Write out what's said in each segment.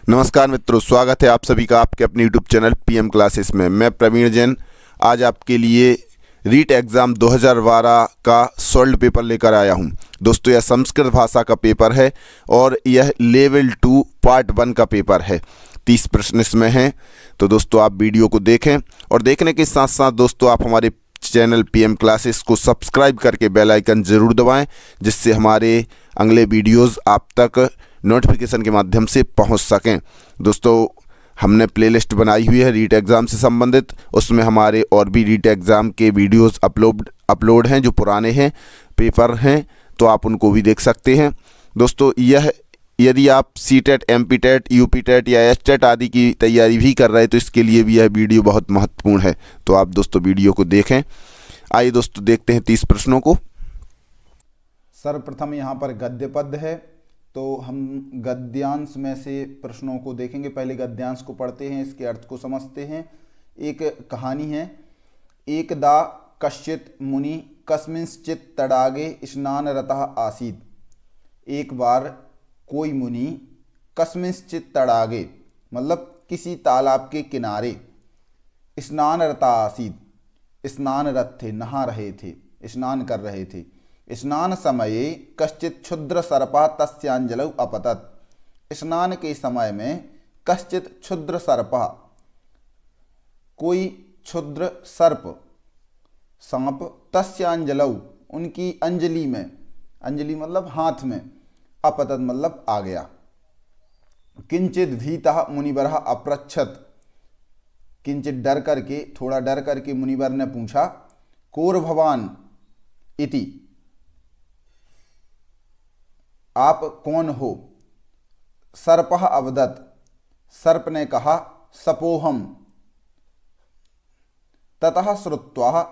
नमस्कार मित्रों, स्वागत है आप सभी का आपके अपने यूट्यूब चैनल पीएम क्लासेस में। मैं प्रवीण जैन आज आपके लिए रीट एग्ज़ाम 2012 का सॉल्व पेपर लेकर आया हूं। दोस्तों, यह संस्कृत भाषा का पेपर है और यह लेवल 2 पार्ट 1 का पेपर है। 30 प्रश्न इसमें हैं। तो दोस्तों, आप वीडियो को देखें और देखने के साथ साथ दोस्तों आप हमारे चैनल पीएम क्लासेस को सब्सक्राइब करके बेल आइकन ज़रूर दबाएं, जिससे हमारे अगले वीडियोज़ आप तक नोटिफिकेशन के माध्यम से पहुंच सकें। दोस्तों, हमने प्लेलिस्ट बनाई हुई है रीट एग्ज़ाम से संबंधित। उसमें हमारे और भी रीट एग्ज़ाम के वीडियोस अपलोड हैं जो पुराने हैं, पेपर हैं, तो आप उनको भी देख सकते हैं। दोस्तों, यह यदि आप सीटेट, एमपीटेट, यूपीटेट या एचटेट आदि की तैयारी भी कर रहे हैं तो इसके लिए भी यह वीडियो बहुत महत्वपूर्ण है। तो आप दोस्तों वीडियो को देखें। आइए दोस्तों देखते हैं 30 प्रश्नों को। सर्वप्रथम यहाँ पर गद्य पद है, तो हम गद्यांश में से प्रश्नों को देखेंगे। पहले गद्यांश को पढ़ते हैं, इसके अर्थ को समझते हैं। एक कहानी है। एकदा कश्चित मुनि कस्मिंश्चित् तडागे स्नानरतः आसीत्। एक बार कोई मुनि कस्मिंश्चित् तडागे मतलब किसी तालाब के किनारे स्नानरता आसीत्, स्नानरत थे, नहा रहे थे, स्नान कर रहे थे। स्नान समये कश्चित् क्षुद्र सर्पः तस्यांजलौ अपतत्। स्नान के समय में कश्चित् क्षुद्र सर्पः, कोई क्षुद्र सर्प, सांप, तस्यांजलौ उनकी अंजलि में, अंजलि मतलब हाथ में, अपतत मतलब आ गया। किंचित भीतः मुनिवरः अपृच्छत्। किंचित डर करके, थोड़ा डर करके मुनिवर ने पूछा, कोर भवान इति, आप कौन हो? सर्पः अवदत्, सर्प ने कहा, सपोहम। ततः श्रुत्वा,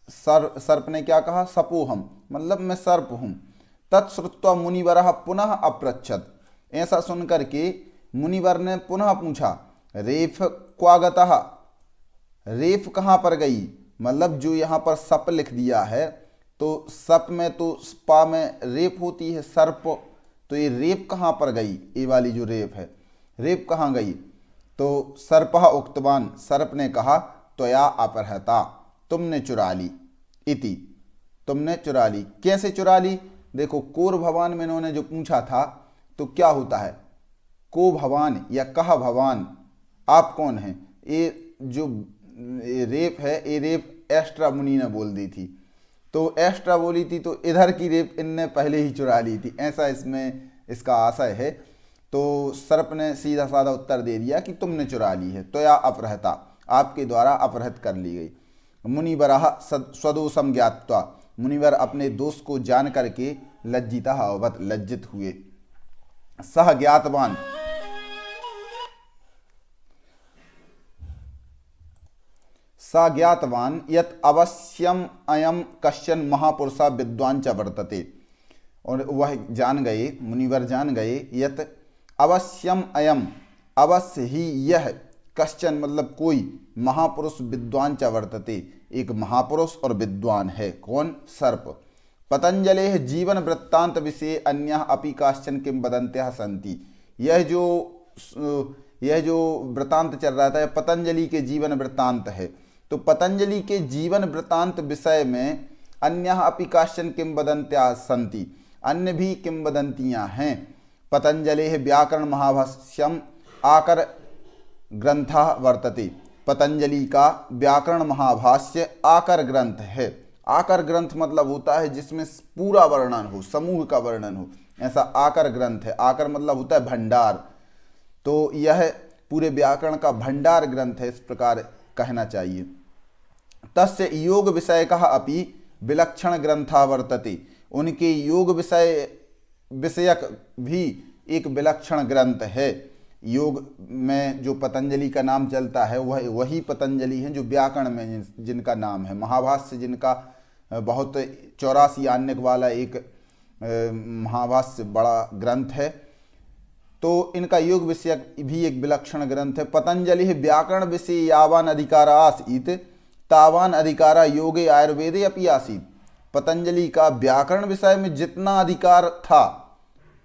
सर्प ने क्या कहा? सपोहम मतलब मैं सर्प हूं। तत्श्रुत्वा मुनिवरः पुनः अपृच्छत्। ऐसा सुनकर के मुनिवर ने पुनः पूछा, रेफ क्वागतः, रेफ कहाँ पर गई? मतलब जो यहाँ पर सप लिख दिया है, तो सप में तो पा में रेप होती है, सर्प, तो ये रेप कहाँ पर गई? ये वाली जो रेप है, रेप कहाँ गई? तो सर्पः उक्तवान, सर्प ने कहा, त्वया अपहृता, तुमने चुरा ली। इति, तुमने चुरा ली। कैसे चुरा ली? देखो, कोर भवान में इन्होंने जो पूछा था, तो क्या होता है? को भवान या कह भवान, आप कौन हैं? ये जो रेप है, ये रेप एस्ट्रा मुनि ने बोल दी थी, तो एस्ट्रा बोली थी, तो इधर की रेप इनने पहले ही चुरा ली थी, ऐसा इसमें इसका आशय है। तो सर्प ने सीधा साधा उत्तर दे दिया कि तुमने चुरा ली है। तो या अपहृता, आपके द्वारा अपहृत कर ली गई। मुनिवरः स्वदोषम ज्ञात्वा, मुनिवर अपने दोष को जान करके लज्जितः अभवत्, लज्जित हुए। सह ज्ञातवान, स ज्ञातवान यत् अवश्यम अयम कश्चन महापुरुषः विद्वान् च वर्तते। और वह जान गए, मुनिवर जान गए, यत् अवश्यम अयम, अवश्य ही यह, कश्चन मतलब कोई, महापुरुष, विद्वान् च वर्तते, एक महापुरुष और विद्वान है। कौन? सर्प। पतंजलेः जीवन वृत्तांत विषये अन्यः अपि काश्चन किंवदन्त्यः सन्ति। यह जो वृत्तांत चल रहा था, पतंजलि के जीवन वृत्तांत है। तो पतंजलि के जीवन वृत्तांत विषय में अन्यः अपि काश्चन किंवदन्त्यः सन्ति, अन्य भी किंवदंतियां हैं। पतंजलेः व्याकरण महाभाष्यम आकर ग्रंथः वर्तते। पतंजलि का व्याकरण महाभाष्य आकर ग्रंथ है। आकर ग्रंथ मतलब होता है जिसमें पूरा वर्णन हो, समूह का वर्णन हो, ऐसा आकर ग्रंथ है। आकर मतलब होता है भंडार, तो यह पूरे व्याकरण का भंडार ग्रंथ है, इस प्रकार कहना चाहिए। तस्य योग विषयकः अपि विलक्षण ग्रंथः वर्तते। उनके योग विषयक भी एक विलक्षण ग्रंथ है। योग में जो पतंजलि का नाम चलता है वह वही पतंजलि हैं जो व्याकरण में जिनका नाम है। महाभाष्य जिनका बहुत 84 आन्यक वाला एक महाभाष्य बड़ा ग्रंथ है, तो इनका योग विषयक भी एक विलक्षण ग्रंथ है। पतंजलि व्याकरण विषय यावान अधिकारा आसीत् तावान अधिकारा योगे आयुर्वेदे अपि आसीत्। पतंजलि का व्याकरण विषय में जितना अधिकार था,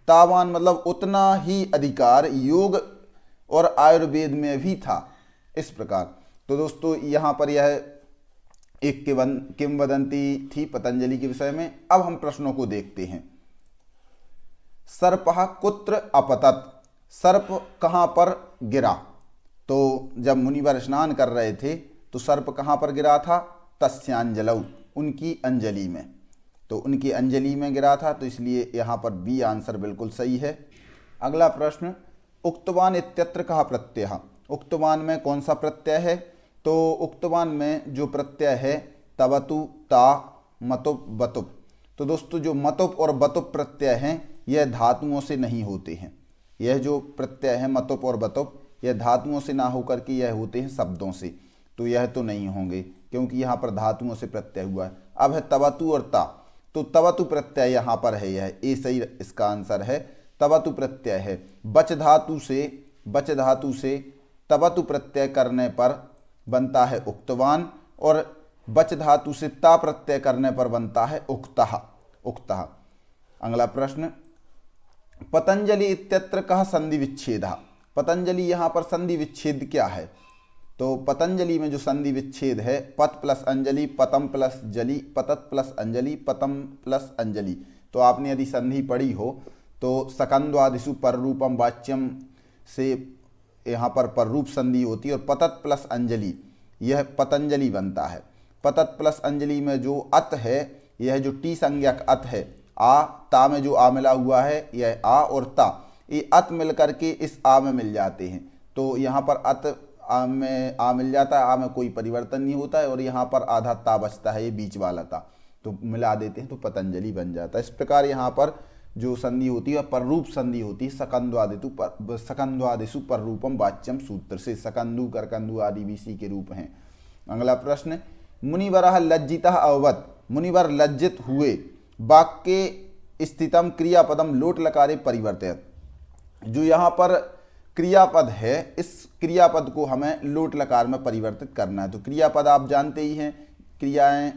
तावान मतलब उतना ही अधिकार योग और आयुर्वेद में भी था। इस प्रकार तो दोस्तों यहाँ पर यह एक किंवदंती थी पतंजलि के विषय में। अब हम प्रश्नों को देखते हैं। सर्पः कुत्र अपतत, सर्प कहाँ पर गिरा? तो जब मुनिवर स्नान कर रहे थे तो सर्प कहाँ पर गिरा था? तस्यांजलौ, उनकी अंजलि में। तो उनकी अंजलि में गिरा था, तो इसलिए यहाँ पर बी आंसर बिल्कुल सही है। अगला प्रश्न, उक्तवान इत्यत्र कहा प्रत्यय? उक्तवान में कौन सा प्रत्यय है? तो उक्तवान में जो प्रत्यय है तवतु, ता, मतुप, बतुप। तो दोस्तों जो मतुप और बतुप प्रत्यय हैं यह धातुओं से नहीं होते हैं। यह जो प्रत्यय है मतुप और बतुप यह धातुओं से ना होकर के यह होते हैं शब्दों से। तो यह तो नहीं होंगे क्योंकि यहाँ पर धातुओं से प्रत्यय हुआ है। अब है तवतु और ता। तो तवतु प्रत्यय यहाँ पर है, यह ए सही इसका आंसर है। तवतु प्रत्यय है। बच धातु से तवतु प्रत्यय करने पर बनता है उक्तवान, और बच धातु से ता प्रत्यय करने पर बनता है उक्तः। अगला प्रश्न, पतंजलि इत्यत्र कहा संधि विच्छेदः? पतंजलि यहाँ पर संधि विच्छेद क्या है? तो पतंजलि में जो संधि विच्छेद है, पत प्लस अंजलि, पतम प्लस जलि, पतत प्लस अंजलि, पतम प्लस अंजलि। तो आपने यदि संधि पढ़ी हो तो सकंद्वादिषु पररूपम वाच्यम से यहाँ पर पररूप संधि होती है, और पतत प्लस अंजलि यह पतंजलि बनता है। पतत प्लस अंजलि में जो अत है, यह जो टी संज्ञक अत है, आ ता में जो आ मिला हुआ है, यह आ और ता, ये अत मिल करके इस आ में मिल जाते हैं। तो यहाँ पर अत आ में आ मिल जाता है, आ में कोई परिवर्तन नहीं होता है, और यहाँ पर आधा ता बचता है, ये बीच वाला ता, तो मिला देते हैं तो पतंजलि बन जाता है। इस प्रकार यहाँ पर जो संधि होती है पररूप संधि होती है सकंद्वादिषु पररूपम वाच्यम सूत्र से। सकंदु, करकंदु आदि भी इसी के रूप हैं। अगला प्रश्न, मुनिवरः लज्जितः अभवत्, मुनिवर लज्जित हुए, वाक्ये स्थितम क्रियापदम लोट लकारे परिवर्तयत्। जो यहाँ पर क्रियापद है, इस क्रियापद को हमें लोट लकार में परिवर्तित करना है। तो क्रियापद आप जानते ही हैं, क्रियाएं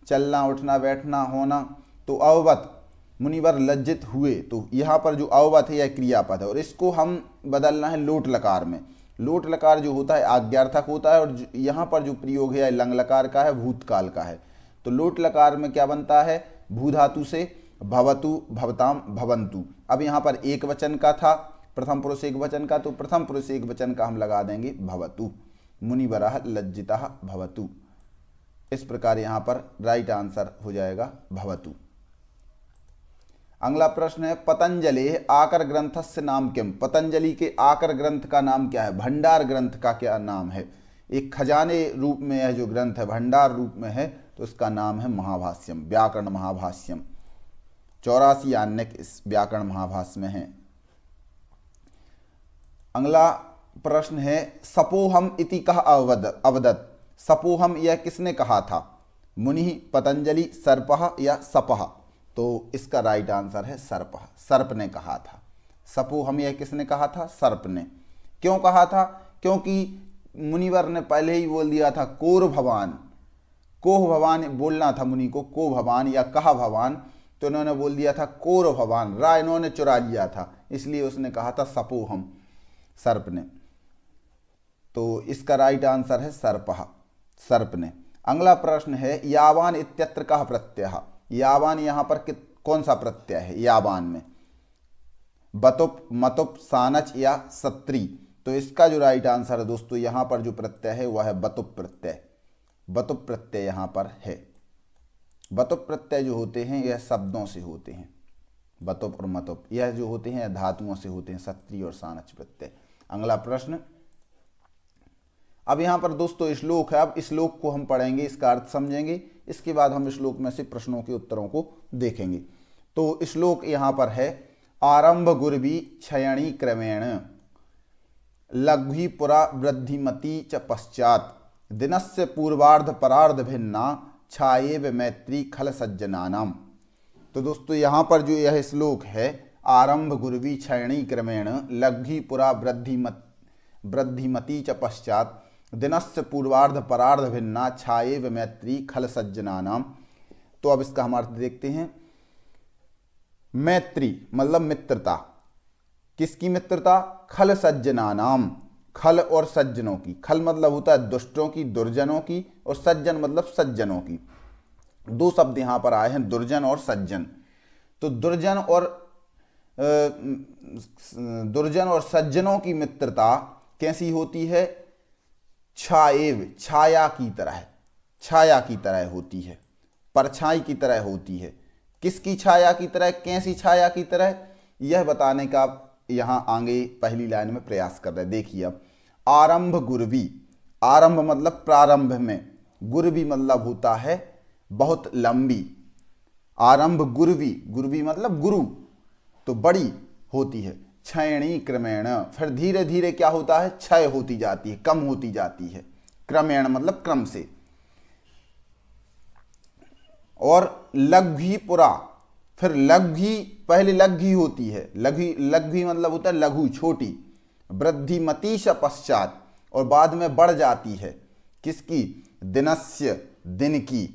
चलना, उठना, बैठना, होना। तो अववत, मुनिवर लज्जित हुए, तो यहाँ पर जो अववत है यह क्रियापद है, और इसको हम बदलना है लोट लकार में। लोट लकार जो होता है आज्ञार्थक होता है, और यहाँ पर जो प्रयोग है लंग लकार का है, भूतकाल का है। तो लोट लकार में क्या बनता है? भू धातु से भवतु, भवताम, भवंतु। अब यहाँ पर एक वचन का था, प्रथम पुरुष एक वचन का, तो प्रथम पुरुष एक वचन का हम लगा देंगे भवतु। मुनिवरः लज्जितः भवतु। इस प्रकार यहाँ पर राइट आंसर हो जाएगा भवतु। अगला प्रश्न है, पतंजलि आकर ग्रंथस्य नाम किम? पतंजलि के आकर ग्रंथ का नाम क्या है? भंडार ग्रंथ का क्या नाम है? एक खजाने रूप में यह जो ग्रंथ है भंडार रूप में है, तो इसका नाम है महाभाष्यम, व्याकरण महाभाष्यम। 84 आन्यक इस व्याकरण महाभाष्य में है। अगला प्रश्न है, सपोहम इति कह अवदत्? सपोहम यह किसने कहा था? मुनि, पतंजलि, सर्पः या सपः? तो इसका राइट आंसर है सर्पः, सर्प ने कहा था। सपोहम यह किसने कहा था? सर्प ने। क्यों कहा था? क्योंकि मुनिवर ने पहले ही बोल दिया था कोर भवान, कोह भवान बोलना था मुनि को, को भवान या कहा भवान, तो इन्होंने बोल दिया था कोर भवान, रा इन्होंने चुरा लिया था, इसलिए उसने कहा था सपोहम, सर्प ने। तो इसका राइट आंसर है सर्पः, सर्प ने। अगला प्रश्न है, यावान इत्यत्र कः प्रत्ययः? यावान यहाँ पर कौन सा प्रत्यय है? यावान में बतुप, मतुप, सानच या सत्री? तो इसका जो राइट आंसर है दोस्तों, यहाँ पर जो प्रत्यय है वह है बतुप प्रत्यय। बतुप प्रत्यय यहाँ पर है। बतुप प्रत्यय जो होते हैं यह शब्दों से होते हैं। बतुप और मतुप यह जो होते हैं धातुओं से होते हैं, सत्री और सानच प्रत्यय। अगला प्रश्न, अब यहाँ पर दोस्तों श्लोक है, अब श्लोक को हम पढ़ेंगे, इसका अर्थ समझेंगे, इसके बाद हम श्लोक में से प्रश्नों के उत्तरों को देखेंगे। तो श्लोक यहाँ पर है, आरंभ गुर्वी क्षयणी क्रमेण लघ्वी पुरा वृद्धिमती च पश्चात दिनस्य पूर्वार्ध परार्ध भिन्ना छायेव मैत्री खल सज्जनानाम। तो दोस्तों यहाँ पर जो यह श्लोक है, आरंभ गुर्वी क्षयणी क्रमेण लघ्वी पुरा वृद्धिमती च पश्चात दिनस्य पूर्वार्ध परार्ध भिन्ना छायेव मैत्री खल सज्जनानाम। तो अब इसका हम अर्थ देखते हैं। मैत्री मतलब मित्रता, किसकी मित्रता? खल सज्जनानाम, खल और सज्जनों की। खल मतलब होता है दुष्टों की, दुर्जनों की, और सज्जन मतलब सज्जनों की। दो शब्द यहां पर आए हैं, दुर्जन और सज्जन। तो दुर्जन और सज्जनों की मित्रता कैसी होती है? छाएव, छाया की तरह, छाया की तरह होती है, परछाई की तरह होती है। किसकी छाया की तरह? कैसी छाया की तरह? यह बताने का यहां आगे पहली लाइन में प्रयास कर रहे हैं। देखिए अब, आरंभ गुरवी, आरंभ मतलब प्रारंभ में, गुरवी मतलब होता है बहुत लंबी। आरंभ गुरवी, गुरवी मतलब गुरु, तो बड़ी होती है। क्षयणी क्रमेण, फिर धीरे धीरे क्या होता है? क्षय होती जाती है, कम होती जाती है। क्रमेण मतलब क्रम से। और लघ्वी पुरा, फिर लघ्वी, पहले लघ्वी होती है, लघ्वी, लघ्वी मतलब होता है लघु, छोटी। वृद्धिमती से पश्चात, और बाद में बढ़ जाती है। किसकी? दिनस्य, दिन की।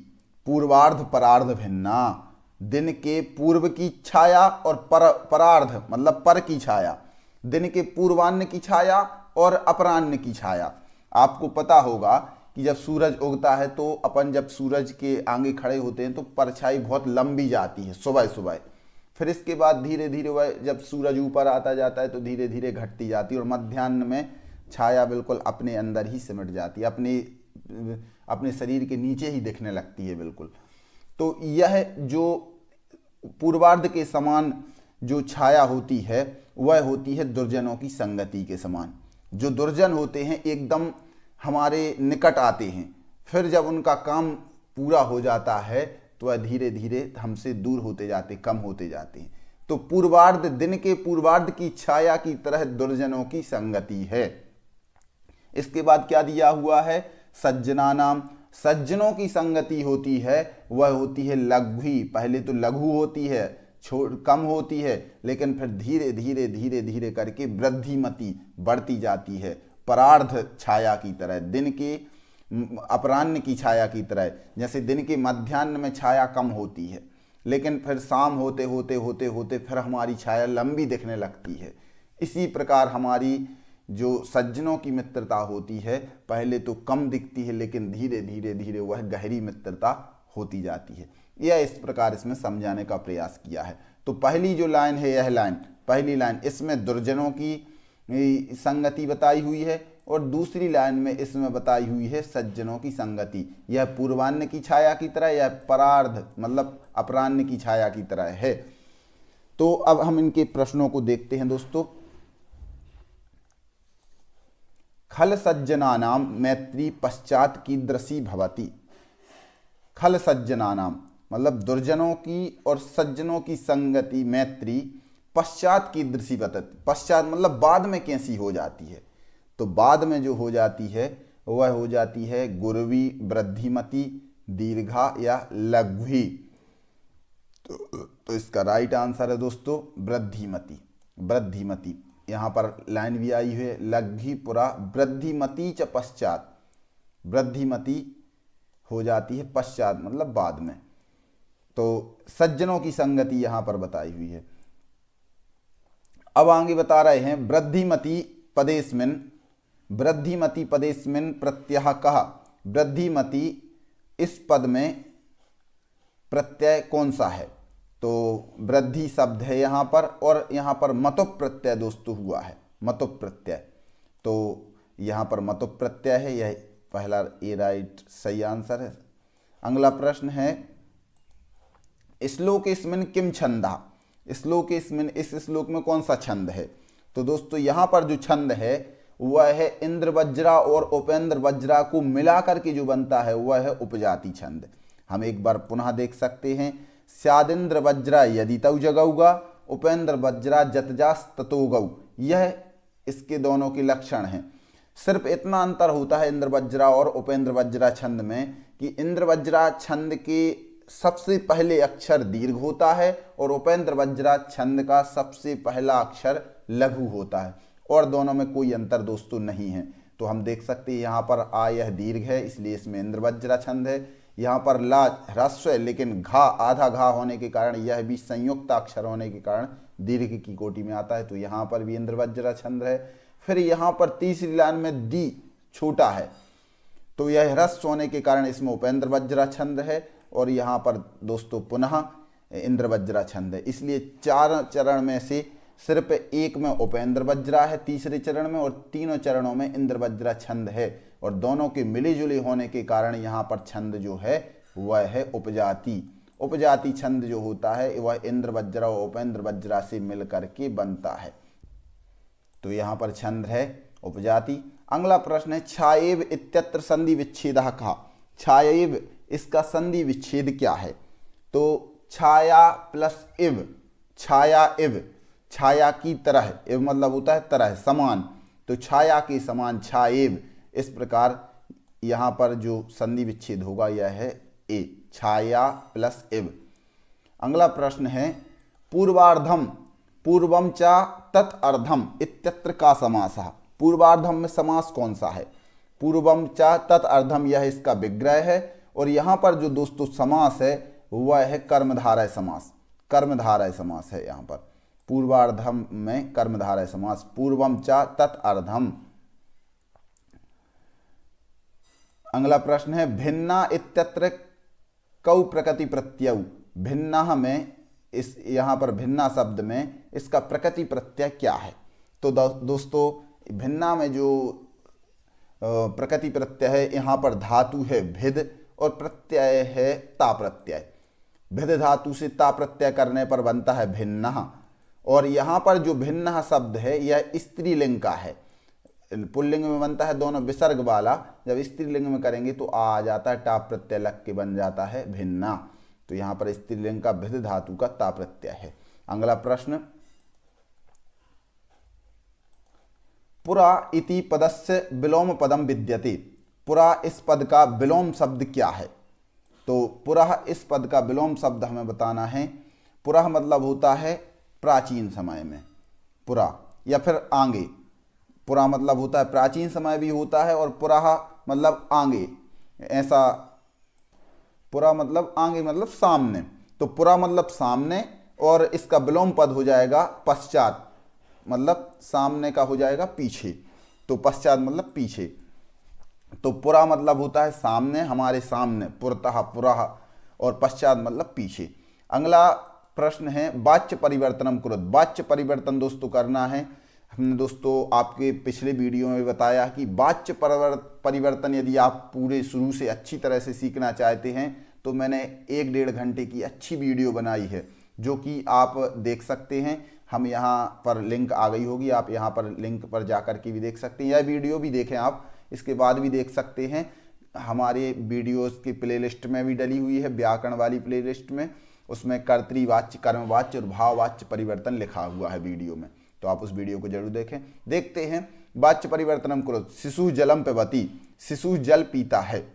पूर्वार्ध परार्ध भिन्ना, दिन के पूर्व की छाया और परार्ध मतलब पर की छाया, दिन के पूर्वान्न की छाया और अपराह्न की छाया। आपको पता होगा कि जब सूरज उगता है तो अपन जब सूरज के आगे खड़े होते हैं तो परछाई बहुत लंबी जाती है सुबह सुबह। फिर इसके बाद धीरे धीरे वह जब सूरज ऊपर आता जाता है तो धीरे धीरे घटती जाती है, और मध्याह्न में छाया बिल्कुल अपने अंदर ही सिमट जाती है, अपने शरीर के नीचे ही दिखने लगती है बिल्कुल। तो यह जो पूर्वार्ध के समान जो छाया होती है वह होती है दुर्जनों की संगति के समान। जो दुर्जन होते हैं एकदम हमारे निकट आते हैं, फिर जब उनका काम पूरा हो जाता है तो वह धीरे धीरे हमसे दूर होते जाते, कम होते जाते हैं। तो पूर्वार्ध, दिन के पूर्वार्ध की छाया की तरह दुर्जनों की संगति है। इसके बाद क्या दिया हुआ है? सज्जना नाम, सज्जनों की संगति होती है वह होती है लघ्वी। पहले तो लघु होती है, कम होती है, लेकिन फिर धीरे धीरे धीरे धीरे करके वृद्धिमती, बढ़ती जाती है। परार्ध छाया की तरह, दिन के अपराह्न की छाया की तरह। जैसे दिन के मध्याह्न में छाया कम होती है, लेकिन फिर शाम होते होते होते होते फिर हमारी छाया लंबी दिखने लगती है। इसी प्रकार हमारी जो सज्जनों की मित्रता होती है, पहले तो कम दिखती है लेकिन धीरे धीरे धीरे वह गहरी मित्रता होती जाती है। यह इस प्रकार इसमें समझाने का प्रयास किया है। तो पहली जो लाइन है, यह लाइन, पहली लाइन, इसमें दुर्जनों की संगति बताई हुई है, और दूसरी लाइन में इसमें बताई हुई है सज्जनों की संगति। यह पूर्वान्न की छाया की तरह, यह परार्ध मतलब अपराह्न की छाया की तरह है। तो अब हम इनके प्रश्नों को देखते हैं दोस्तों। खल सज्जनानाम मैत्री पश्चात कीदृशी भवति। खल सज्जनानाम मतलब दुर्जनों की और सज्जनों की संगति, मैत्री पश्चात कीदृशी भवति। पश्चात मतलब बाद में कैसी हो जाती है? तो बाद में जो हो जाती है वह हो जाती है गुरवी, वृद्धिमती, दीर्घा या लघ्वी। तो इसका राइट आंसर है दोस्तों वृद्धिमती। वृद्धिमती, यहाँ पर लाइन भी आई है, लघ्वी पुरा वृद्धिमती च पश्चात। वृद्धिमती हो जाती है पश्चात मतलब बाद में। तो सज्जनों की संगति यहाँ पर बताई हुई है। अब आगे बता रहे हैं वृद्धिमती पदेस्मिन, वृद्धिमती पदेस्मिन प्रत्यय कहा। वृद्धिमती इस पद में प्रत्यय कौन सा है? तो वृद्धि शब्द है यहाँ पर, और यहाँ पर मतुप प्रत्यय दोस्तों हुआ है, मतुप प्रत्यय। तो यहाँ पर मतुप प्रत्यय है, यह पहला ए राइट सही आंसर है। अगला प्रश्न है श्लोकेस्मिन किम छंदा। श्लोकेस्मिन, इस श्लोक में कौन सा छंद है? तो दोस्तों यहाँ पर जो छंद है वह है इंद्र वज्रा और उपेंद्र वज्रा को मिलाकर के जो बनता है वह है उपजाति छंद। हम एक बार पुनः देख सकते हैं। स्यादिंद्र वज्रा यदि तौ जगौगा, उपेंद्र वज्रा जतजास ततो गौ। यह इसके दोनों के लक्षण हैं। सिर्फ इतना अंतर होता है इंद्र वज्रा और उपेंद्र वज्रा छंद में कि इंद्र वज्रा छंद के सबसे पहले अक्षर दीर्घ होता है और उपेंद्र वज्रा छंद का सबसे पहला अक्षर लघु होता है, और दोनों में कोई अंतर दोस्तों नहीं है। तो हम देख सकते हैं यहाँ पर आ यह दीर्घ है इसलिए इसमें इंद्र वज्रा छंद है। यहाँ पर ला ह्रस्व है लेकिन घा आधा घा होने के कारण, यह भी संयुक्त अक्षर होने के कारण दीर्घ की कोटि में आता है, तो यहाँ पर भी इंद्र वज्रा छंद है। फिर यहाँ पर तीसरी लाइन में दी छोटा है, तो यह ह्रस्व होने के कारण इसमें उपेंद्र वज्रा छंद है, और यहाँ पर दोस्तों पुनः इंद्र वज्रा छंद है। इसलिए 4 चरण में से सिर्फ एक में उपेंद्र वज्रा है तीसरे चरण में, और तीनों चरणों में इंद्र वज्रा छंद है, और दोनों के मिले जुले होने के कारण यहाँ पर छंद जो है वह है उपजाति। उपजाति छंद जो होता है वह इंद्र वज्रा और उपेंद्र वज्रा से मिल करके बनता है, तो यहाँ पर छंद है उपजाति। अगला प्रश्न है छाएव इत्यत्र संधि विच्छेदः कहा। छाएव, इसका संधि विच्छेद क्या है? तो छाया प्लस इव, छाया इव, छाया की तरह, इव मतलब होता है तरह, समान, तो छाया के समान छाएव, इस प्रकार यहाँ पर जो संधि विच्छेद होगा यह है ए, छाया प्लस इव। अगला प्रश्न है पूर्वार्धम पूर्वम चा तत्अर्धम इत्यत्र का समासः। पूर्वार्धम में समास कौन सा है? पूर्वम चा तत्अर्धम, यह इसका विग्रह है, और यहाँ पर जो दोस्तों समास है वह है कर्मधारय समास। कर्मधारय समास है यहाँ पर, पूर्वार्धम में कर्मधारय समास, पूर्वम चा तत्अर्धम। अगला प्रश्न है भिन्ना इत्यत्र कौ प्रकृति प्रत्यय। भिन्ना में इस यहाँ पर भिन्ना शब्द में इसका प्रकृति प्रत्यय क्या है? तो दोस्तों भिन्ना में जो प्रकृति प्रत्यय है, यहाँ पर धातु है भिद और प्रत्यय है ता प्रत्यय। भिद धातु से ता प्रत्यय करने पर बनता है भिन्ना, और यहाँ पर जो भिन्ना शब्द है यह स्त्रीलिंग का है। पुल्लिंग में बनता है दोनों विसर्ग वाला, जब स्त्रीलिंग में करेंगे तो आ जाता है टा प्रत्यय लग के बन जाता है भिन्ना, तो यहाँ पर स्त्रीलिंग का भिद धातु का ता प्रत्यय है। अगला प्रश्न पुरा इति पदस्य विलोम पदम विद्यते। पुरा इस पद का विलोम शब्द क्या है? तो पुरा इस पद का विलोम शब्द हमें बताना है। पुरा मतलब होता है प्राचीन समय में, पुरा या फिर आगे। पुरा मतलब होता है प्राचीन समय भी होता है, और पुरा मतलब आगे, ऐसा पुरा मतलब आगे मतलब सामने, तो पुरा मतलब सामने, और इसका विलोम पद हो जाएगा पश्चात, मतलब सामने का हो जाएगा पीछे, तो पश्चात मतलब पीछे। तो पुरा मतलब होता है सामने, हमारे सामने, पुरतः पुरः, और पश्चात मतलब पीछे। अगला प्रश्न है वाच्य परिवर्तनम कुरुत। वाच्य परिवर्तन दोस्तों करना है। हमने दोस्तों आपके पिछले वीडियो में बताया कि वाच्य परिवर्तन यदि आप पूरे शुरू से अच्छी तरह से सीखना चाहते हैं तो मैंने 1-1.5 घंटे की अच्छी वीडियो बनाई है, जो कि आप देख सकते हैं। हम यहाँ पर लिंक आ गई होगी, आप यहाँ पर लिंक पर जाकर के भी देख सकते हैं। यह वीडियो भी देखें आप, इसके बाद भी देख सकते हैं। हमारे वीडियोस की प्लेलिस्ट में भी डली हुई है, व्याकरण वाली प्लेलिस्ट में, उसमें कर्तृवाच्य, कर्मवाच्य और भाववाच्य परिवर्तन लिखा हुआ है वीडियो में, तो आप उस वीडियो को जरूर देखें। देखते हैं वाच्य परिवर्तनम करो। शिशु जलम पिबति, शिशु जल पीता है,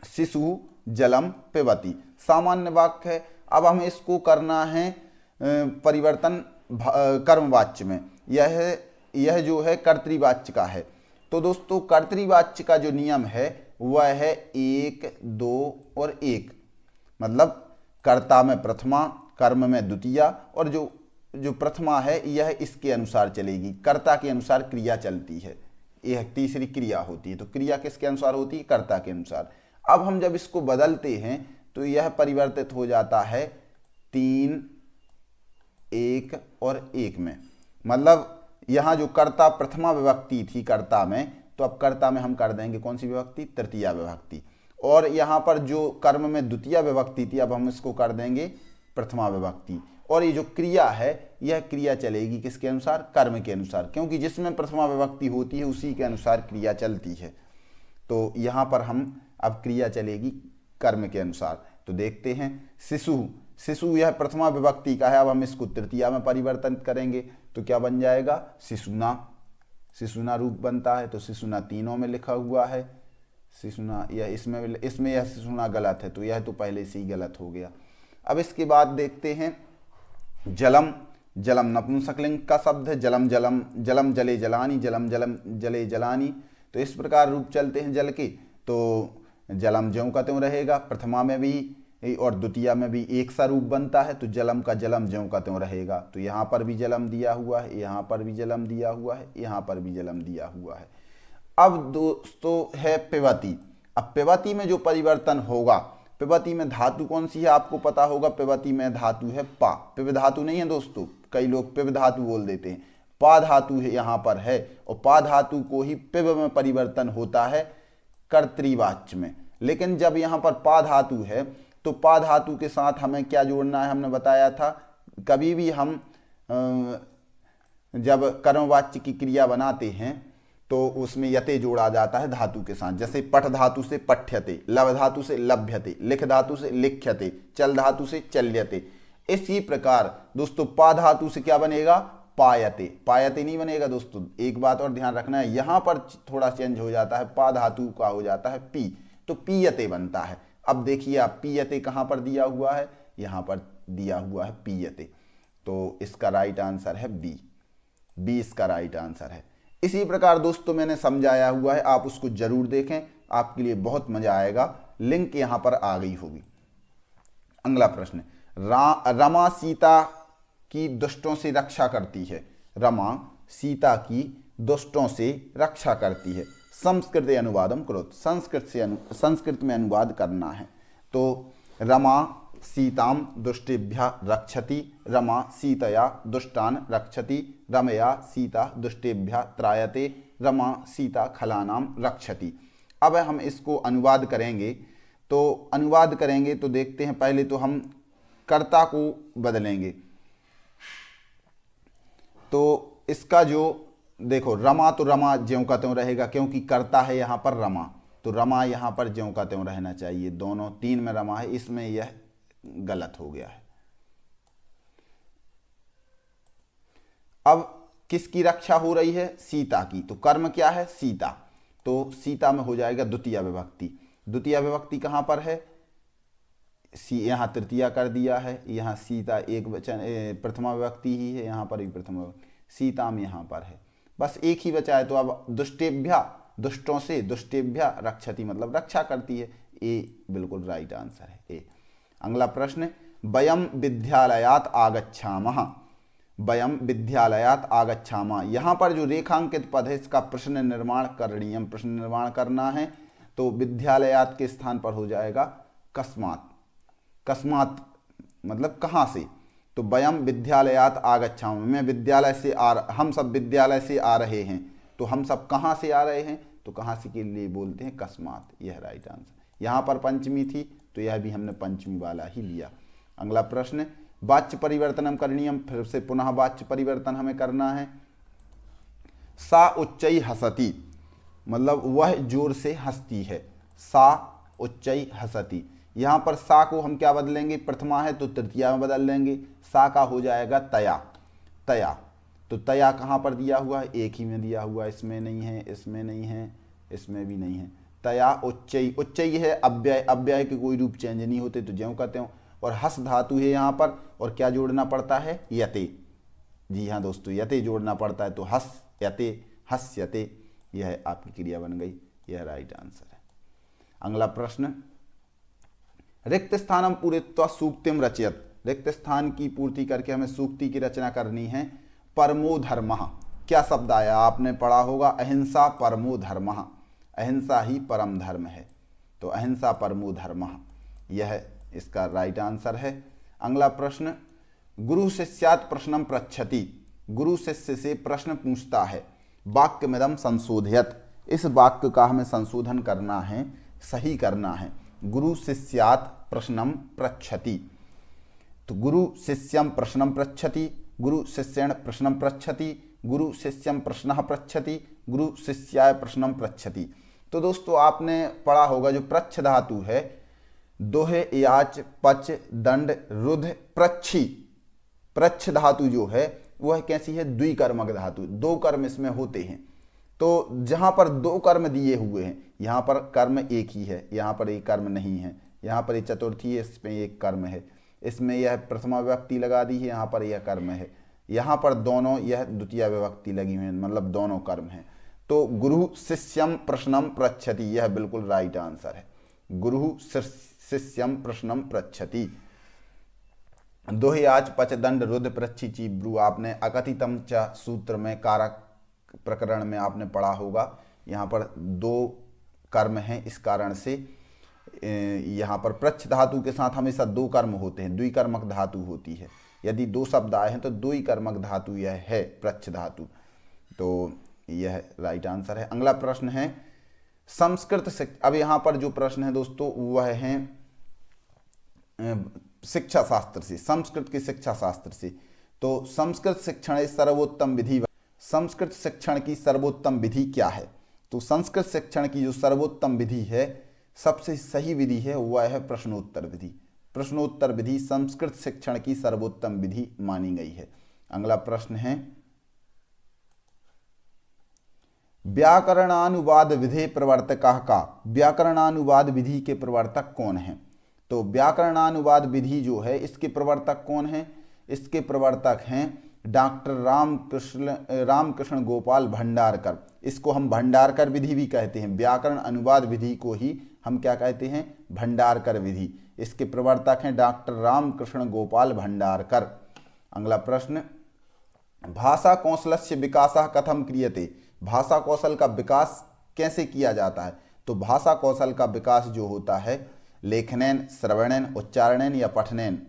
शिशु जलम पिबति सामान्य वाक्य है। अब हमें इसको करना है परिवर्तन कर्मवाच्य में। यह जो है कर्तृवाच्य का है। तो दोस्तों कर्तृवाच्य का जो नियम है वह है 1, 2 और 1, मतलब कर्ता में प्रथमा, कर्म में द्वितीया, और जो प्रथमा है यह इसके अनुसार चलेगी, कर्ता के अनुसार क्रिया चलती है, यह तीसरी क्रिया होती है। तो क्रिया किसके अनुसार होती है? कर्ता के अनुसार। अब हम जब इसको बदलते हैं तो यह परिवर्तित हो जाता है 3, 1 और 1 में, मतलब यहाँ जो कर्ता प्रथमा विभक्ति थी कर्ता में, तो अब कर्ता में हम कर देंगे कौन सी विभक्ति? तृतीया विभक्ति। और यहाँ पर जो कर्म में द्वितीया विभक्ति थी, अब हम इसको कर देंगे प्रथमा विभक्ति। और ये जो क्रिया है यह क्रिया चलेगी किसके अनुसार? कर्म के अनुसार, क्योंकि जिसमें प्रथमा विभक्ति होती है उसी के अनुसार क्रिया चलती है। तो यहाँ पर हम अब क्रिया चलेगी कर्म के अनुसार। तो देखते हैं शिशु, शिशु यह प्रथमा विभक्ति का है, अब हम इसको तृतीया में परिवर्तन करेंगे तो क्या बन जाएगा? शिशुना, शिशुना रूप बनता है। तो शिशुना तीनों में लिखा हुआ है, शिशुना, यह इसमें यह शिशुना गलत है, तो यह तो पहले से ही गलत हो गया। अब इसके बाद देखते हैं जलम, जलम नपुंसकलिंग का शब्द है, जलम जलम, जलम जले जलानी, जलम जलम जले जलानी। तो इस प्रकार रूप चलते हैं जल के। तो जलम ज्यों का त्यों रहेगा, प्रथमा में भी और द्वितीया में भी एक सा रूप बनता है, तो जलम का जलम ज्यों का त्यों रहेगा। तो यहाँ पर भी जलम दिया हुआ है, यहाँ पर भी जलम दिया हुआ है, यहाँ पर भी जलम दिया हुआ है। अब दोस्तों है पिबती। अब पिबती में जो परिवर्तन होगा, पिबती में धातु कौन सी है आपको पता होगा, पिबती में धातु है पा। पिब धातु नहीं है दोस्तों, कई लोग पिब धातु बोल देते हैं, पा धातु है यहाँ पर है, और पा धातु को ही पिब में परिवर्तन होता है कर्तृवाच्य में। लेकिन जब यहाँ पर पा धातु है तो पा धातु के साथ हमें क्या जोड़ना है, हमने बताया था कभी भी हम जब कर्मवाच्य की क्रिया बनाते हैं तो उसमें यते जोड़ा जाता है धातु के साथ। जैसे पठ धातु से पठ्यते, लव धातु से लभ्यते, लिख धातु से लिख्यते, चल धातु से चल्यते। इसी प्रकार दोस्तों पा धातु से क्या बनेगा, पायते। पायते नहीं बनेगा दोस्तों, एक बात और ध्यान रखना है, यहाँ पर थोड़ा चेंज हो जाता है, पा धातु का हो जाता है पी, तो पीयते बनता है। अब देखिए आप पीयते कहाँ पर दिया हुआ है, यहाँ पर दिया हुआ है पीयते, तो इसका राइट आंसर है बी। बी इसका राइट आंसर है। इसी प्रकार दोस्तों मैंने समझाया हुआ है, आप उसको जरूर देखें, आपके लिए बहुत मजा आएगा। लिंक यहाँ पर आ गई होगी। अगला प्रश्न, रमा सीता की दुष्टों से रक्षा करती है। रमा सीता की दुष्टों से रक्षा करती है। संस्कृत अनुवादम करो, संस्कृत में अनुवाद करना है। तो रमा सीताम दुष्टेभ्य रक्षति, रमा सीतया दुष्टान रक्षति, रमया सीता दुष्टेभ्य त्रायते, रमा सीता खलानाम रक्षति। अब हम इसको अनुवाद करेंगे, तो अनुवाद करेंगे तो देखते हैं, पहले तो हम कर्ता को बदलेंगे। तो इसका जो देखो रमा, तो रमा ज्यों का त्यों रहेगा क्योंकि कर्ता है यहाँ पर रमा, तो रमा यहाँ पर ज्यों का त्यों रहना चाहिए। दोनों तीन में रमा है, इसमें यह गलत हो गया है। अब किसकी रक्षा हो रही है, सीता की, तो कर्म क्या है सीता, तो सीता में हो जाएगा द्वितीय विभक्ति। द्वितीय विभक्ति कहाँ पर है, यहाँ तृतीया कर दिया है, यहाँ सीता एक वचन प्रथमा विभक्ति ही है, यहाँ पर भी प्रथमा विभक्ति, सीता में यहाँ पर है, बस एक ही बचा है। तो अब दुष्टेभ्य दुष्टों से, दुष्टेभ्य रक्षति मतलब रक्षा करती है, ए बिल्कुल राइट आंसर है ए। अगला प्रश्न, वयम विद्यालयात आगच्छामः। वयम विद्यालयात आगच्छामः, यहाँ पर जो रेखांकित पद है इसका प्रश्न निर्माण करणीयम, प्रश्न निर्माण करना है। तो विद्यालयात के स्थान पर हो जाएगा कस्मात्। कस्मात् मतलब कहाँ से, तो वयम विद्यालयात आगच्छामः, मैं विद्यालय से हम सब विद्यालय से आ रहे हैं। तो हम सब कहाँ से आ रहे हैं, तो कहाँ से के लिए बोलते हैं कस्मात्, यह राइट आंसर। यहाँ पर पंचमी थी तो यह भी हमने पंचमी वाला ही लिया। अगला प्रश्न, वाच्य परिवर्तनम करणीयम, फिर से पुनः वाच्य परिवर्तन हमें करना है। सा उच्चई हसती मतलब वह जोर से हंसती है। सा उच्चई हसती, यहाँ पर सा को हम क्या बदलेंगे, प्रथमा है तो तृतीया में बदल लेंगे। सा का हो जाएगा तया। तया, तो तया कहाँ पर दिया हुआ है, एक ही में दिया हुआ है, इसमें नहीं है, इसमें नहीं है, इसमें भी नहीं है। तया उच्चई, उच्चई है अव्यय, अव्यय के कोई रूप चेंज नहीं होते तो ज्यों कहते हो। और हस धातु है यहाँ पर, और क्या जोड़ना पड़ता है, यते। जी हाँ दोस्तों, यते जोड़ना पड़ता है, तो हस यते हस्यते, यह आपकी क्रिया बन गई, यह राइट आंसर है। अगला प्रश्न, रिक्त स्थानम पूरित्वा सूक्तिम रचयत। रिक्त स्थान की पूर्ति करके हमें सूक्ति की रचना करनी है। परमो धर्मः, क्या शब्द आया आपने पढ़ा होगा, अहिंसा परमो धर्मः, अहिंसा ही परम धर्म है, तो अहिंसा परमो धर्मः, यह इसका राइट आंसर है। अगला प्रश्न, गुरु शिष्यात् प्रश्नम पृच्छति। गुरु शिष्य से प्रश्न पूछता है। वाक्यमिदं संशोधयत, इस वाक्य का हमें संशोधन करना है, सही करना है। गुरु शिष्यात् प्रश्नम पृच्छति, तो गुरु शिष्यम प्रश्नम पृच्छति, गुरु शिष्येण प्रश्नम पृच्छति, गुरु शिष्यम प्रश्नः पृच्छति, गुरु शिष्याय प्रश्नम पृच्छति। तो दोस्तों आपने पढ़ा होगा जो प्रच्छ धातु है, दोहे याच पच दंड रुध प्रच्छी, प्रच्छ धातु जो है वह कैसी है, द्विकर्मक धातु, दो कर्म इसमें होते हैं। तो जहाँ पर दो कर्म दिए हुए हैं, यहाँ पर कर्म एक ही है, यहाँ पर एक कर्म नहीं है, यहाँ पर एक चतुर्थी है, इसमें एक कर्म है, इसमें यह प्रथमा विभक्ति लगा दी है, यहाँ पर यह कर्म है, यहाँ पर दोनों यह द्वितीय विभक्ति लगी हुई है, मतलब दोनों कर्म हैं। तो गुरु शिष्यम प्रश्नम पृच्छति, यह बिल्कुल राइट आंसर है। गुरु शिष्यम प्रश्नम पृच्छति। दोहियाच पचदंड रुद्र पृच्छि चीब्रू, आपने अकथितम च सूत्र में कारक प्रकरण में आपने पढ़ा होगा। यहाँ पर दो कर्म हैं, इस कारण से यहाँ पर पृच्छ धातु के साथ हमेशा दो कर्म होते हैं, द्विकर्मक धातु होती है। यदि दो शब्द आए हैं तो द्विकर्मक धातु यह है पृच्छ धातु, तो यह राइट आंसर है। अगला प्रश्न है संस्कृत शिक्षा। अब यहाँ पर जो प्रश्न है दोस्तों वह है शिक्षा शास्त्र से, संस्कृत के शिक्षा शास्त्र से। तो संस्कृत शिक्षण सर्वोत्तम विधि, संस्कृत शिक्षण की सर्वोत्तम विधि क्या है? तो संस्कृत शिक्षण की जो सर्वोत्तम विधि है, सबसे सही विधि है, वह है प्रश्नोत्तर विधि। प्रश्नोत्तर विधि संस्कृत शिक्षण की सर्वोत्तम विधि मानी गई है। अगला प्रश्न है व्याकरणानुवाद विधि प्रवर्तकः का, व्याकरणानुवाद विधि के प्रवर्तक कौन हैं? तो व्याकरणानुवाद विधि जो है इसके प्रवर्तक कौन हैं? इसके प्रवर्तक हैं डॉक्टर रामकृष्ण गोपाल भंडारकर। इसको हम भंडारकर विधि भी कहते हैं। व्याकरण अनुवाद विधि को ही हम क्या कहते हैं? भंडारकर विधि। इसके प्रवर्तक हैं डॉक्टर रामकृष्ण गोपाल भंडारकर। अगला प्रश्न भाषा कौशलस्य विकासः कथम क्रियते, भाषा कौशल का विकास कैसे किया जाता है? तो भाषा कौशल का विकास जो होता है लेखनेन, श्रवणेन, उच्चारणेन या पठनेन।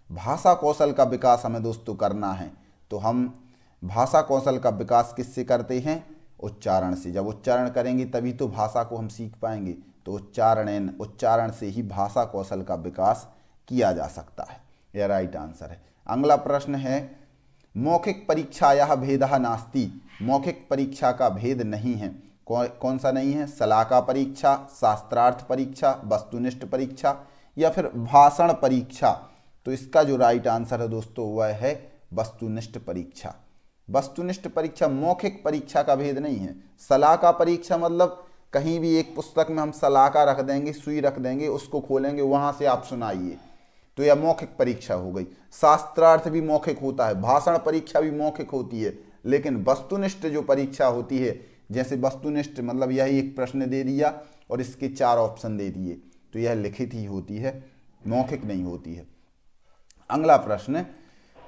भाषा कौशल का विकास हमें दोस्तों करना है तो हम भाषा कौशल का विकास किससे करते हैं? उच्चारण से। जब उच्चारण करेंगे तभी तो भाषा को हम सीख पाएंगे। तो उच्चारणेन, उच्चारण से ही भाषा कौशल का विकास किया जा सकता है। यह राइट आंसर है। अगला प्रश्न है मौखिक परीक्षायाः भेदः नास्ति, मौखिक परीक्षा का भेद नहीं है। कौन सा नहीं है? शलाका परीक्षा, शास्त्रार्थ परीक्षा, वस्तुनिष्ठ परीक्षा या फिर भाषण परीक्षा। तो इसका जो राइट आंसर है दोस्तों वह है वस्तुनिष्ठ परीक्षा। वस्तुनिष्ठ परीक्षा, मौखिक परीक्षा का भेद नहीं है। शलाका परीक्षा मतलब कहीं भी एक पुस्तक में हम शलाका रख देंगे, सुई रख देंगे, उसको खोलेंगे, वहां से आप सुनाइए, तो यह मौखिक परीक्षा हो गई। शास्त्रार्थ भी मौखिक होता है, भाषण परीक्षा भी मौखिक होती है, लेकिन वस्तुनिष्ठ जो परीक्षा होती है, जैसे वस्तुनिष्ठ मतलब यही एक प्रश्न दे दिया और इसके 4 ऑप्शन दे दिए, तो यह लिखित ही होती है, मौखिक नहीं होती है। अगला प्रश्न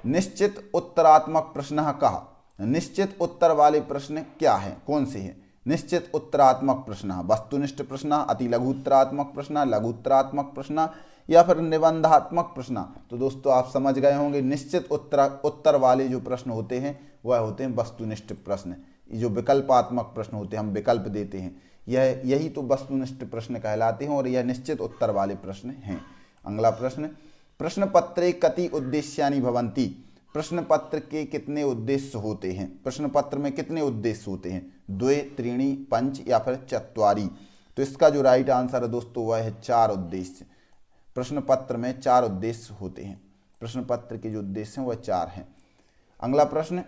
निश्चित उत्तरात्मक प्रश्न कहा, निश्चित उत्तर वाले प्रश्न क्या हैं, कौन से हैं? निश्चित उत्तरात्मक प्रश्न, वस्तुनिष्ठ प्रश्न, अति लघु उत्तरात्मक प्रश्न, लघु उत्तरात्मक प्रश्न या फिर निबंधात्मक प्रश्न। तो दोस्तों आप समझ गए होंगे निश्चित उत्तर वाले जो प्रश्न होते हैं वह होते हैं वस्तुनिष्ठ प्रश्न। जो विकल्पात्मक प्रश्न होते हैं, हम विकल्प देते हैं, यही तो वस्तुनिष्ठ प्रश्न कहलाते हैं और यह निश्चित उत्तर वाले प्रश्न हैं। अगला प्रश्न प्रश्न पत्रे कति उद्देश्यानि भवन्ति, प्रश्न पत्र के कितने उद्देश्य होते हैं? प्रश्न पत्र में कितने उद्देश्य होते हैं? 2, 3, 5 या फिर 4। तो इसका जो राइट आंसर है दोस्तों वह है 4 उद्देश्य। प्रश्न पत्र में 4 उद्देश्य होते हैं। प्रश्न पत्र के जो उद्देश्य हैं वह 4 हैं। अगला प्रश्न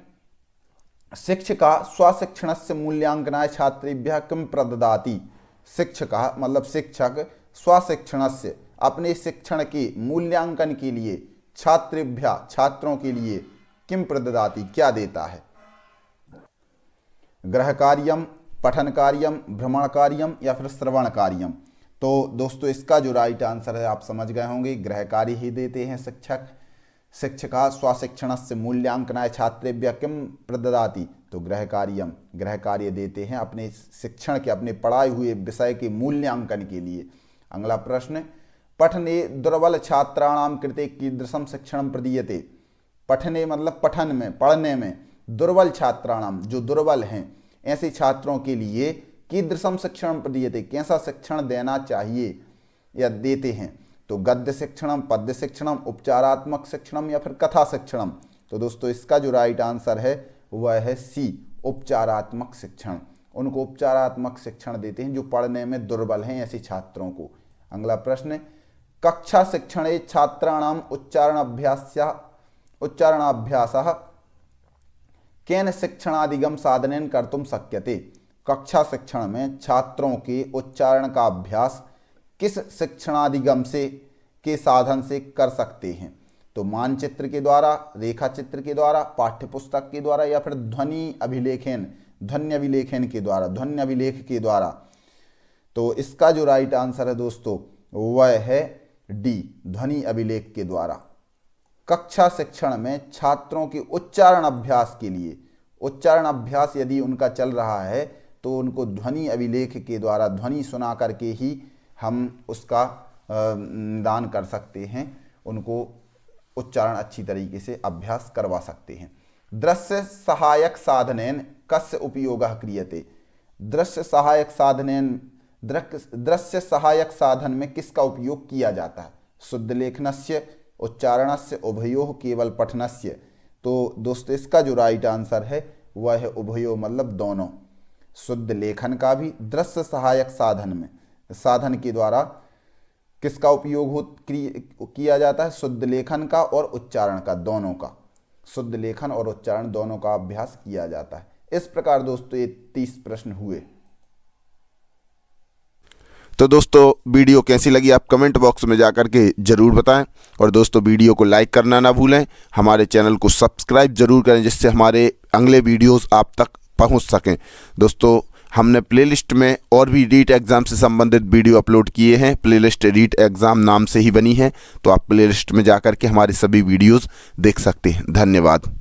शिक्षका स्वशिक्षणस्य मूल्यांकनाय छात्रेभ्यः किं प्रददाति, शिक्षका मतलब शिक्षक स्वशिक्षणस्य अपने शिक्षण के मूल्यांकन के लिए छात्रेभ्यः छात्रों के लिए किं प्रददाति क्या देता है? गृह कार्यम, पठन कार्यम, भ्रमण कार्यम या फिर श्रवण कार्यम। तो दोस्तों इसका जो राइट आंसर है आप समझ गए होंगे, गृह कार्य ही देते हैं शिक्षक। शिक्षका स्वशिक्षणस्य मूल्यांकनाय छात्रेभ्यः किं प्रददाति, तो गृह कार्यम, गृह कार्य देते हैं अपने शिक्षण के, अपने पढ़ाए हुए विषय के मूल्यांकन के लिए। अगला प्रश्न पठने दुर्बल छात्राणां कृते कीदृशं शिक्षणं प्रदीयते, पठने मतलब पठन में, पढ़ने में, दुर्बल छात्राणां जो दुर्बल हैं ऐसे छात्रों के लिए कीदृशं शिक्षणं प्रदीयते कैसा शिक्षण देना चाहिए या देते हैं? तो गद्य शिक्षणम, पद्य शिक्षणम, उपचारात्मक शिक्षणम या फिर कथा शिक्षणम। तो दोस्तों इसका जो राइट आंसर है वह है सी, उपचारात्मक शिक्षण। उनको उपचारात्मक शिक्षण देते हैं जो पढ़ने में दुर्बल हैं ऐसे छात्रों को। अगला प्रश्न कक्षा शिक्षणे छात्राणाम उच्चारणाभ्यासः केन शिक्षणादिगम साधनेन कर्तुम शक्यते, कक्षा शिक्षण में छात्रों के उच्चारण का अभ्यास किस शिक्षणादिगम से के साधन से कर सकते हैं? तो मानचित्र के द्वारा, रेखा चित्र के द्वारा, पाठ्यपुस्तक के द्वारा या फिर ध्वनि अभिलेख के द्वारा। तो इसका जो राइट आंसर है दोस्तों वह है डी ध्वनि अभिलेख के द्वारा। कक्षा शिक्षण में छात्रों के उच्चारण अभ्यास के लिए, उच्चारण अभ्यास यदि उनका चल रहा है तो उनको ध्वनि अभिलेख के द्वारा ध्वनि सुना करके ही हम उसका निदान कर सकते हैं, उनको उच्चारण अच्छी तरीके से अभ्यास करवा सकते हैं। दृश्य सहायक साधनेन कस्य उपयोगः क्रियते। दृश्य सहायक साधन में किसका उपयोग किया जाता है? शुद्ध लेखनस्य, उच्चारणस्य, उभयोः, केवल पठनस्य। तो दोस्तों इसका जो राइट आंसर है वह है उभयोः, मतलब दोनों। शुद्ध लेखन का भी दृश्य सहायक साधन के द्वारा किसका उपयोग किया जाता है? शुद्ध लेखन का और उच्चारण का, दोनों का, शुद्ध लेखन और उच्चारण दोनों का अभ्यास किया जाता है। इस प्रकार दोस्तों ये 30 प्रश्न हुए। तो दोस्तों वीडियो कैसी लगी आप कमेंट बॉक्स में जाकर के ज़रूर बताएं, और दोस्तों वीडियो को लाइक करना ना भूलें, हमारे चैनल को सब्सक्राइब जरूर करें जिससे हमारे अगले वीडियोस आप तक पहुंच सकें। दोस्तों हमने प्लेलिस्ट में और भी रीट एग्ज़ाम से संबंधित वीडियो अपलोड किए हैं, प्लेलिस्ट रीट एग्ज़ाम नाम से ही बनी है, तो आप प्लेलिस्ट में जाकर के हमारे सभी वीडियोस देख सकते हैं। धन्यवाद।